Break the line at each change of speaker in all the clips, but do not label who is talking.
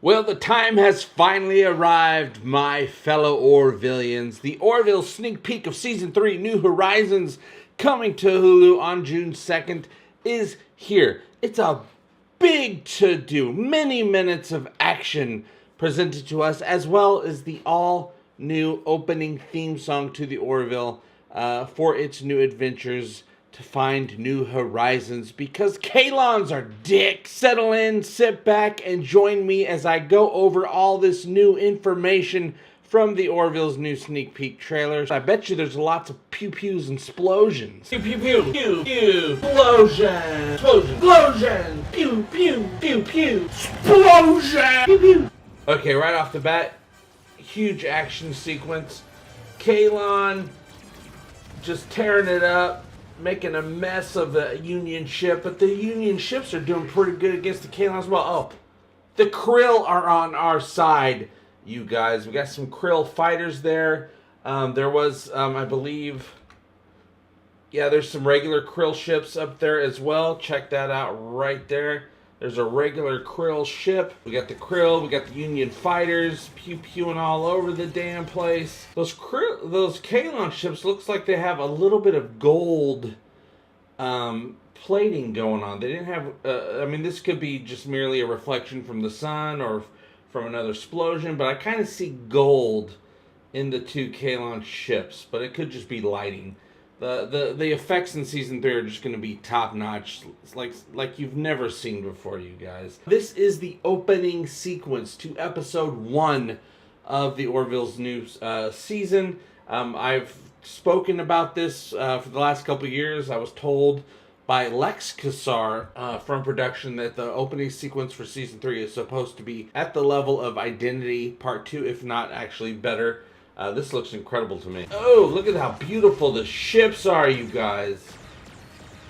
Well, the time has finally arrived, my fellow Orvillians. The Orville sneak peek of Season 3 New Horizons, coming to Hulu on June 2nd, is here. It's a big to-do, many minutes of action presented to us, as well as the all-new opening theme song to the Orville for its new adventures to find new horizons, because Kalons are dicks. Settle in, sit back, and join me as I go over all this new information from the Orville's new sneak peek trailers. I bet you there's lots of pew-pews and explosions. Pew, pew, pew, pew, pew, explosion, explosion, explosion, pew, pew, pew, pew, explosion, pew, pew. Okay, right off the bat, huge action sequence. Kalon just tearing it up, making a mess of the Union ship, but the Union ships are doing pretty good against the Kalons as well. Oh, the Krill are on our side, you guys. We got some Krill fighters there. There was, I believe, yeah, there's some regular Krill ships up there as well. Check that out right there. There's a regular Krill ship. We got the Krill, we got the Union fighters pew-pewing all over the damn place. Those Kalon ships looks like they have a little bit of gold plating going on. They didn't have, I mean, this could be just merely a reflection from the sun or from another explosion, but I kind of see gold in the two Kalon ships, but it could just be lighting. The effects in Season 3 are just going to be top-notch, like you've never seen before, you guys. This is the opening sequence to Episode 1 of the Orville's new season. I've spoken about this for the last couple years. I was told by Lex Kassar from production that the opening sequence for Season 3 is supposed to be at the level of Identity Part 2, if not actually better. This looks incredible to me. Oh, look at how beautiful the ships are, you guys.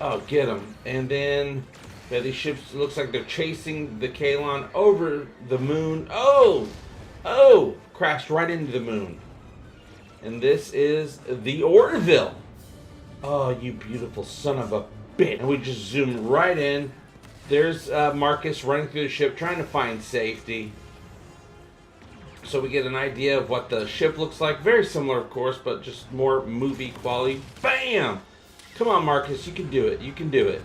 Oh, get them. And then, yeah, these ships, looks like they're chasing the Kalon over the moon. Oh! Oh! Crashed right into the moon. And this is the Orville. Oh, you beautiful son of a bitch. And we just zoom right in. There's Marcus running through the ship, trying to find safety. So we get an idea of what the ship looks like. Very similar, of course, but just more movie quality. Bam! Come on, Marcus. You can do it. You can do it.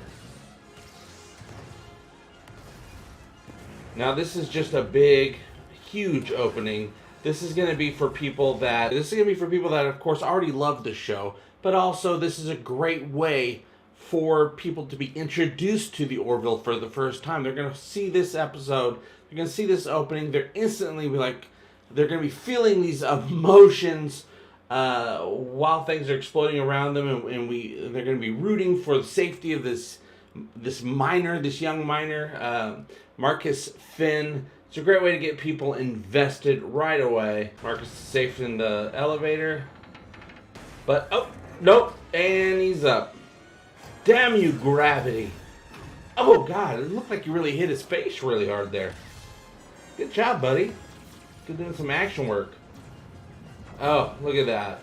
Now, this is just a big, huge opening. This is going to be for people that, of course, already love the show. But also, this is a great way for people to be introduced to the Orville for the first time. They're going to see this episode. They're going to see this opening. They're instantly like, they're going to be feeling these emotions while things are exploding around them, and they're going to be rooting for the safety of this young miner, Marcus Finn. It's a great way to get people invested right away. Marcus is safe in the elevator, but oh nope, and he's up. Damn you, gravity! Oh God, it looked like you really hit his face really hard there. Good job, buddy. Good doing some action work. Oh, look at that.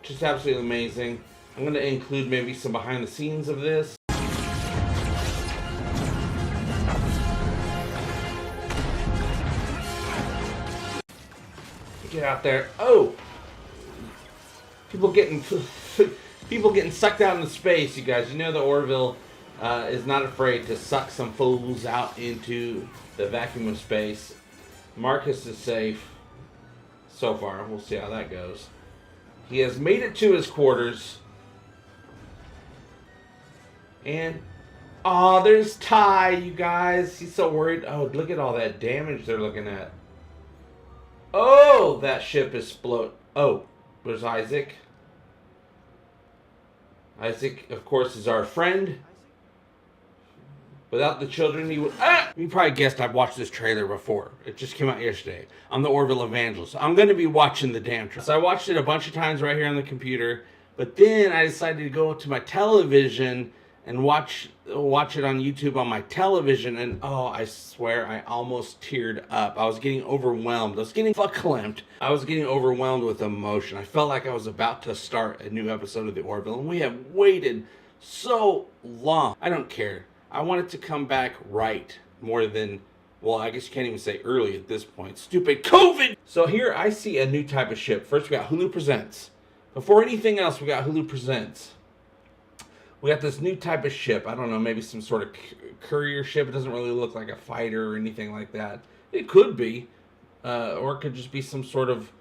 Just absolutely amazing. I'm going to include maybe some behind the scenes of this. Get out there. Oh! People getting sucked out into space, you guys. You know the Orville is not afraid to suck some fools out into the vacuum of space. Marcus is safe so far. We'll see how that goes. He has made it to his quarters. And, oh, there's Ty, you guys. He's so worried. Oh, look at all that damage they're looking at. Oh, that ship is exploded. Oh, there's Isaac. Isaac, of course, is our friend. Without the children, he would... You probably guessed I've watched this trailer before. It just came out yesterday. I'm the Orville Evangelist. I'm going to be watching the damn trailer. So I watched it a bunch of times right here on the computer. But then I decided to go to my television and watch it on YouTube on my television. And oh, I swear, I almost teared up. I was getting overwhelmed. I was getting verklempt. I was getting overwhelmed with emotion. I felt like I was about to start a new episode of the Orville. And we have waited so long. I don't care. I want it to come back right more than Well, I guess you can't even say early at this point. Stupid COVID! So here I see a new type of ship. First we got Hulu Presents. Before anything else, we got Hulu Presents. We got this new type of ship. I don't know, maybe some sort of courier ship. It doesn't really look like a fighter or anything like that. It could be. Or it could just be some sort of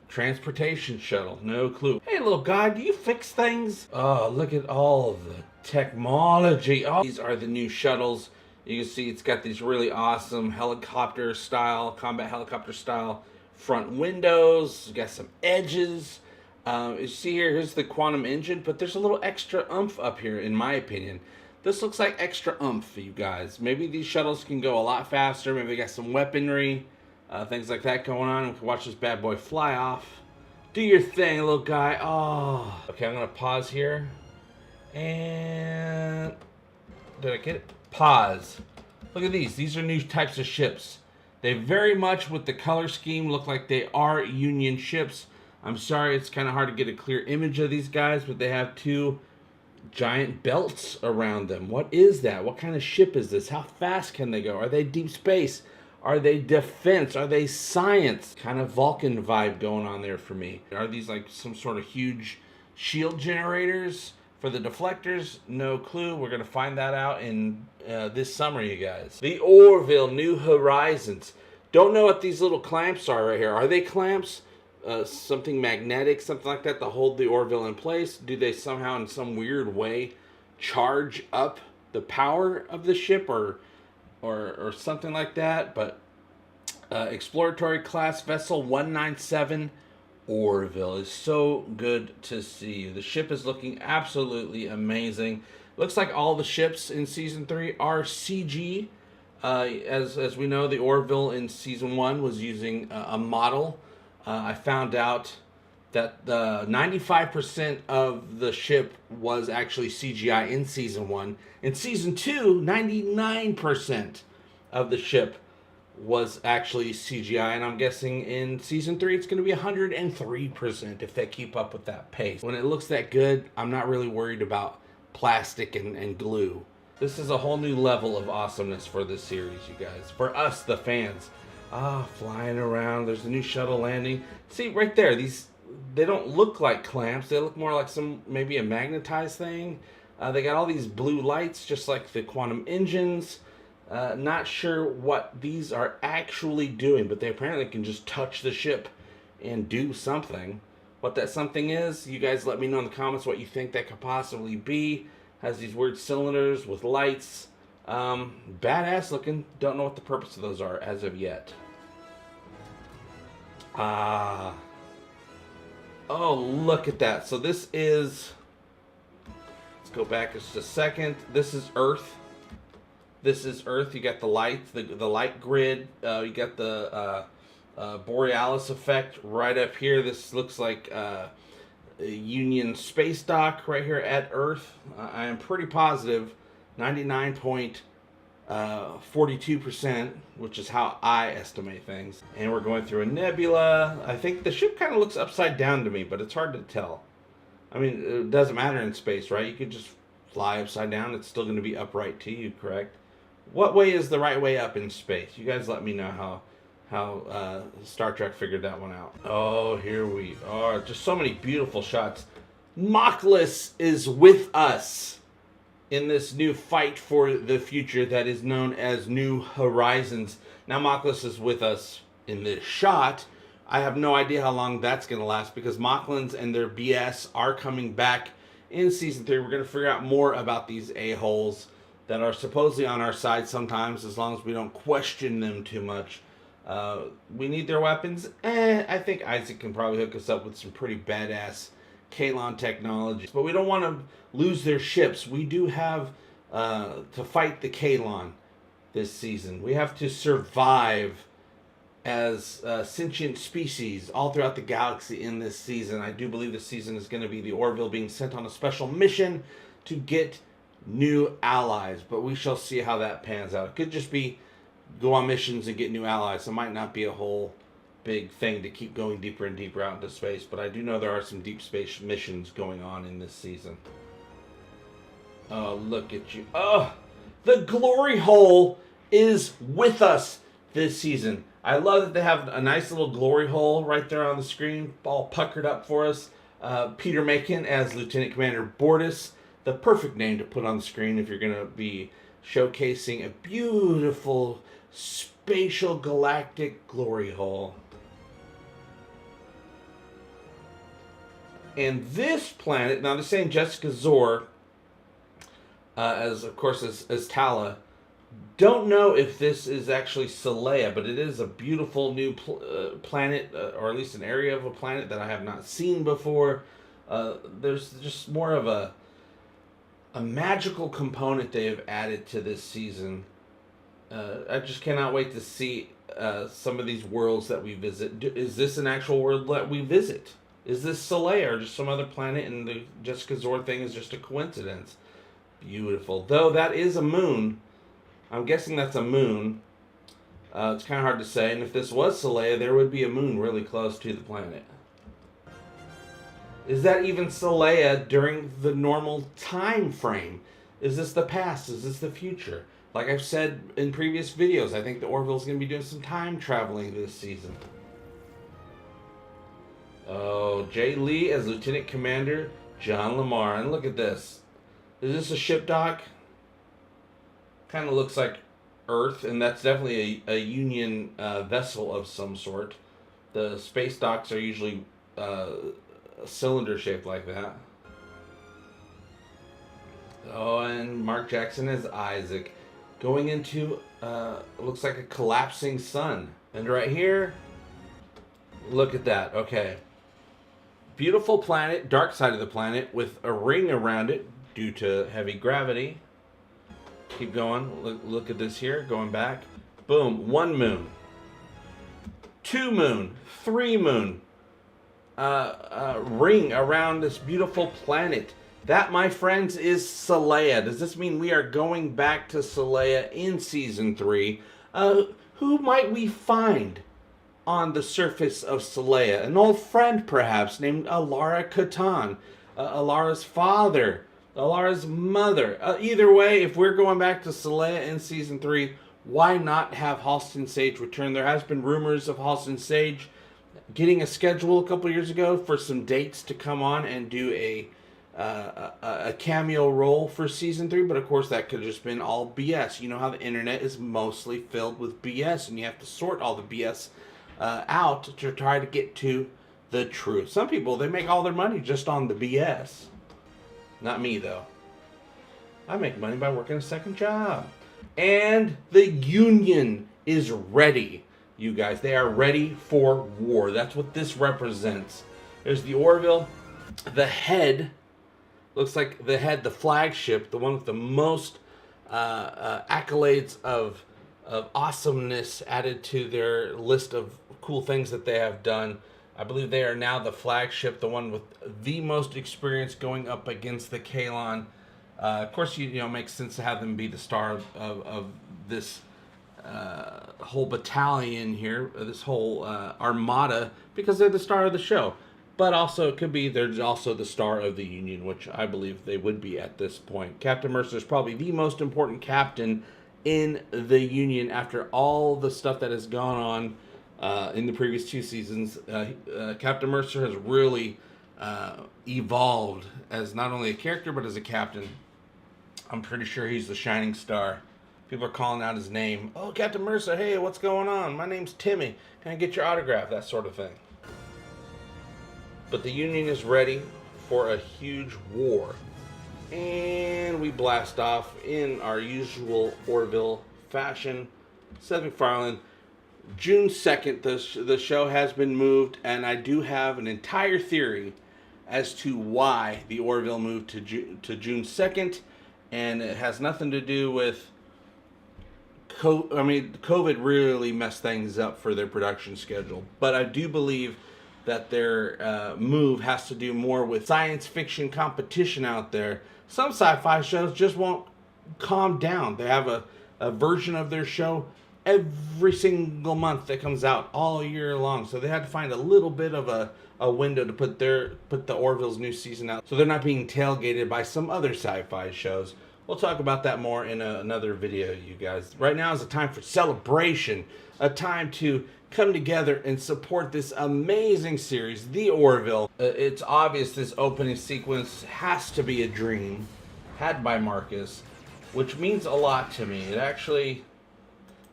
transportation shuttle. No clue. Hey, little guy, do you fix things? Oh, look at all of the technology. Oh, these are the new shuttles. You can see it's got these really awesome helicopter style, combat helicopter style front windows. It's got some edges. You see here's the quantum engine, but there's a little extra oomph up here, in my opinion. This looks like extra oomph for you guys. Maybe these shuttles can go a lot faster. Maybe they got some weaponry, things like that going on. We can watch this bad boy fly off. Do your thing, little guy. Oh. Okay, I'm going to pause here. And did I get it? Pause. Look at these. These are new types of ships. They very much, with the color scheme, look like they are Union ships. I'm sorry, it's kind of hard to get a clear image of these guys, but they have two giant belts around them. What is that? What kind of ship is this? How fast can they go? Are they deep space? Are they defense? Are they science? Kind of Vulcan vibe going on there for me. Are these like some sort of huge shield generators for the deflectors? No clue. We're going to find that out in this summer, you guys. The Orville New Horizons. Don't know what these little clamps are right here. Are they clamps? Something magnetic, something like that to hold the Orville in place? Do they somehow in some weird way charge up the power of the ship or something like that? But exploratory class vessel 197 Orville is so good to see. The ship is looking absolutely amazing. Looks like all the ships in season 3 are CG. As we know, the Orville in season 1 was using a model. I found out that 95% of the ship was actually CGI in season 1. In season 2, 99% of the ship was actually CGI, and I'm guessing in season 3 it's going to be 103% if they keep up with that pace. When it looks that good, I'm not really worried about plastic and glue. This is a whole new level of awesomeness for this series, you guys. For us, the fans. Flying around. There's a new shuttle landing. See, right there, they don't look like clamps. They look more like maybe a magnetized thing. They got all these blue lights, just like the quantum engines. Not sure what these are actually doing, but they apparently can just touch the ship and do something. What that something is, you guys let me know in the comments what you think that could possibly be. Has these weird cylinders with lights. Badass looking. Don't know what the purpose of those are as of yet. Oh, look at that. So this is, let's go back just a second. This is Earth. This is Earth. You got the light, the light grid. You got the Borealis effect right up here. This looks like a Union space dock right here at Earth. I am pretty positive 99.42%, which is how I estimate things. And we're going through a nebula. I think the ship kind of looks upside down to me, but it's hard to tell. I mean, it doesn't matter in space, right? You could just fly upside down. It's still going to be upright to you, correct? What way is the right way up in space? You guys let me know how Star Trek figured that one out. Oh, here we are. Just so many beautiful shots. Mockless is with us in this new fight for the future that is known as New Horizons. Now, Mockless is with us in this shot. I have no idea how long that's going to last because Mocklins and their BS are coming back in Season 3. We're going to figure out more about these a-holes that are supposedly on our side sometimes, as long as we don't question them too much. We need their weapons. I think Isaac can probably hook us up with some pretty badass Kalon technology. But we don't want to lose their ships. We do have to fight the Kalon this season. We have to survive as sentient species all throughout the galaxy in this season. I do believe this season is going to be the Orville being sent on a special mission to get new allies. But we shall see how that pans out. It could just be go on missions and get new allies. It might not be a whole big thing to keep going deeper and deeper out into space, but I do know there are some deep space missions going on in this season. Oh, look at you. Oh, the glory hole is with us this season. I love that they have a nice little glory hole right there on the screen, all puckered up for us. Peter Macon as Lieutenant Commander Bortus, the perfect name to put on the screen if you're going to be showcasing a beautiful spatial galactic glory hole. And this planet, now they're saying Jessica Zor, as Tala. Don't know if this is actually Solea, but it is a beautiful new planet, or at least an area of a planet that I have not seen before. There's just more of a magical component they have added to this season. I just cannot wait to see some of these worlds that we visit. Is this an actual world that we visit? Is this Solea or just some other planet and the Jessica Zor thing is just a coincidence? Beautiful. Though that is a moon. I'm guessing that's a moon. It's kind of hard to say. And if this was Solea, there would be a moon really close to the planet. Is that even Solea during the normal time frame? Is this the past? Is this the future? Like I've said in previous videos, I think the Orville's going to be doing some time traveling this season. Oh, Jay Lee as Lieutenant Commander John Lamar. And look at this. Is this a ship dock? Kind of looks like Earth, and that's definitely a Union vessel of some sort. The space docks are usually cylinder shaped like that. Oh, and Mark Jackson as Isaac. Going into, looks like a collapsing sun. And right here, look at that. Okay. Beautiful planet, dark side of the planet, with a ring around it due to heavy gravity. Keep going. Look at this here. Going back. Boom. 1 moon. 2 moon. 3 moon. Ring around this beautiful planet. That, my friends, is Solea. Does this mean we are going back to Solea in Season 3? Who might we find on the surface of Solea? An old friend, perhaps, named Alara Katan. Alara's father. Alara's mother. Either way, if we're going back to Solea in Season 3, why not have Halston Sage return? There has been rumors of Halston Sage getting a schedule a couple years ago for some dates to come on and do a cameo role for Season 3, but of course that could have just been all BS. You know how the internet is mostly filled with BS, and you have to sort all the BS out to try to get to the truth. Some people, they make all their money just on the BS. Not me, though. I make money by working a second job. And the Union is ready, you guys. They are ready for war. That's what this represents. There's the Orville. The head, looks like the head, the flagship, the one with the most accolades of awesomeness added to their list of cool things that they have done. I believe they are now the flagship, the one with the most experience going up against the Kalon. Of course, you know, it makes sense to have them be the star of this whole battalion here, this whole armada, because they're the star of the show. But also, it could be they're also the star of the Union, which I believe they would be at this point. Captain Mercer is probably the most important captain in the Union after all the stuff that has gone on in the previous 2 seasons. Captain Mercer has really evolved as not only a character, but as a captain. I'm pretty sure he's the shining star. People are calling out his name. Oh, Captain Mercer, hey, what's going on? My name's Timmy. Can I get your autograph? That sort of thing. But the Union is ready for a huge war. And we blast off in our usual Orville fashion. Seth MacFarlane, June 2nd, the show has been moved, and I do have an entire theory as to why the Orville moved to June 2nd, and it has nothing to do with COVID really messed things up for their production schedule. But I do believe that their move has to do more with science fiction competition out there. Some sci-fi shows just won't calm down. They have a version of their show every single month that comes out all year long. So they had to find a little bit of a window to put the Orville's new season out, so they're not being tailgated by some other sci-fi shows. we'll talk about that more in another video, you guys. Right now is a time for celebration, a time to come together and support this amazing series, The Orville. It's obvious this opening sequence has to be a dream had by Marcus, which means a lot to me. It actually,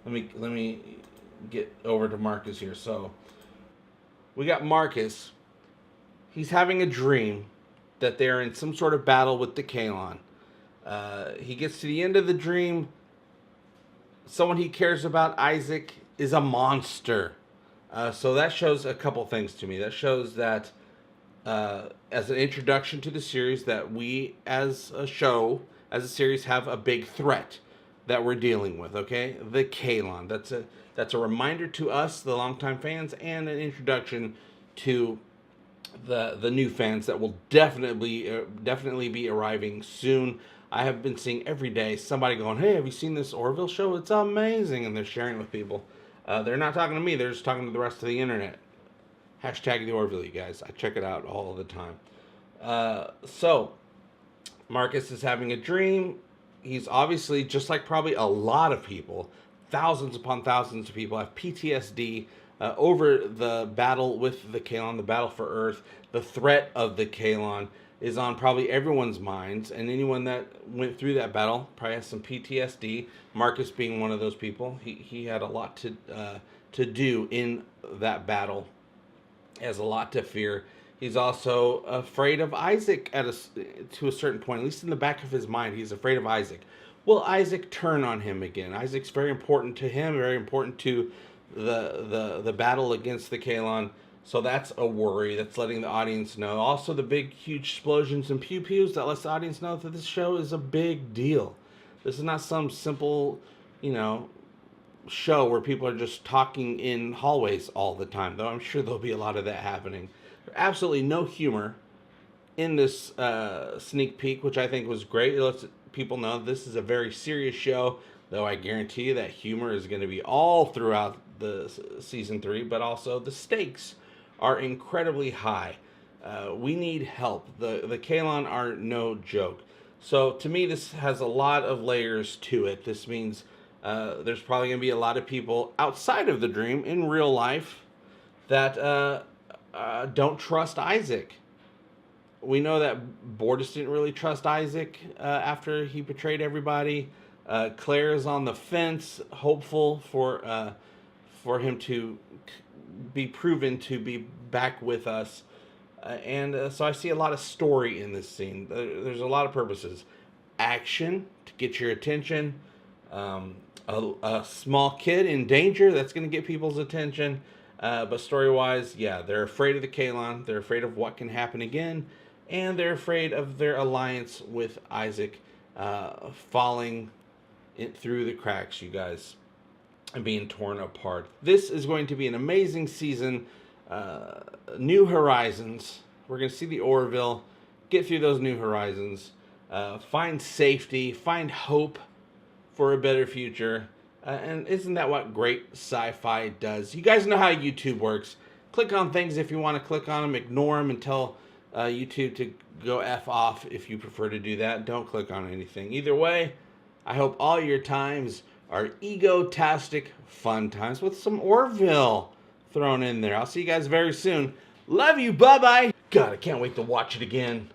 let me get over to Marcus here. So we got Marcus. He's having a dream that they're in some sort of battle with the Kalon. He gets to the end of the dream. Someone he cares about, Isaac, is a monster. So that shows a couple things to me. That shows that as an introduction to the series, that we as a show, as a series, have a big threat that we're dealing with, okay? The Kalon. That's a reminder to us, the longtime fans, and an introduction to the new fans that will definitely be arriving soon. I have been seeing every day somebody going, "Hey, have you seen this Orville show? It's amazing," and they're sharing it with people. They're not talking to me; they're just talking to the rest of the internet. Hashtag the Orville, you guys. I check it out all the time. So Marcus is having a dream. He's obviously, just like probably a lot of people, thousands upon thousands of people have PTSD over the battle with the Kalon, the battle for Earth. The threat of the Kalon is on probably everyone's minds, and anyone that went through that battle probably has some PTSD. Marcus being one of those people. He had a lot to do in that battle. He has a lot to fear. He's also afraid of Isaac to a certain point, at least in the back of his mind. He's afraid of Isaac. Will Isaac turn on him again? Isaac's very important to him, very important to the battle against the Kalon. So that's a worry. That's letting the audience know. Also, the big, huge explosions and pew-pews, that lets the audience know that this show is a big deal. This is not some simple, show where people are just talking in hallways all the time, though I'm sure there'll be a lot of that happening. There's absolutely no humor in this sneak peek, which I think was great. It lets people know this is a very serious show, though I guarantee you that humor is going to be all throughout the season 3, but also the stakes are incredibly high. We need help. The Kalon are no joke. So to me, this has a lot of layers to it. This means there's probably going to be a lot of people outside of the dream in real life that don't trust Isaac. We know that Bortus didn't really trust Isaac after he betrayed everybody. Claire is on the fence, hopeful for him to be proven to be back with us. So I see a lot of story in this scene. There's a lot of purposes. Action, to get your attention. A small kid in danger, that's going to get people's attention. But story-wise, yeah, they're afraid of the Kalon. They're afraid of what can happen again. And they're afraid of their alliance with Isaac falling through the cracks, you guys, and being torn apart. This is going to be an amazing season. New Horizons. We're going to see the Orville, get through those New Horizons, find safety, find hope for a better future. And isn't that what great sci-fi does? You guys know how YouTube works. Click on things if you want to click on them. Ignore them and tell YouTube to go F off if you prefer to do that. Don't click on anything. Either way, I hope all your times are egotastic fun times with some Orville thrown in there. I'll see you guys very soon. Love you. Bye-bye. God, I can't wait to watch it again.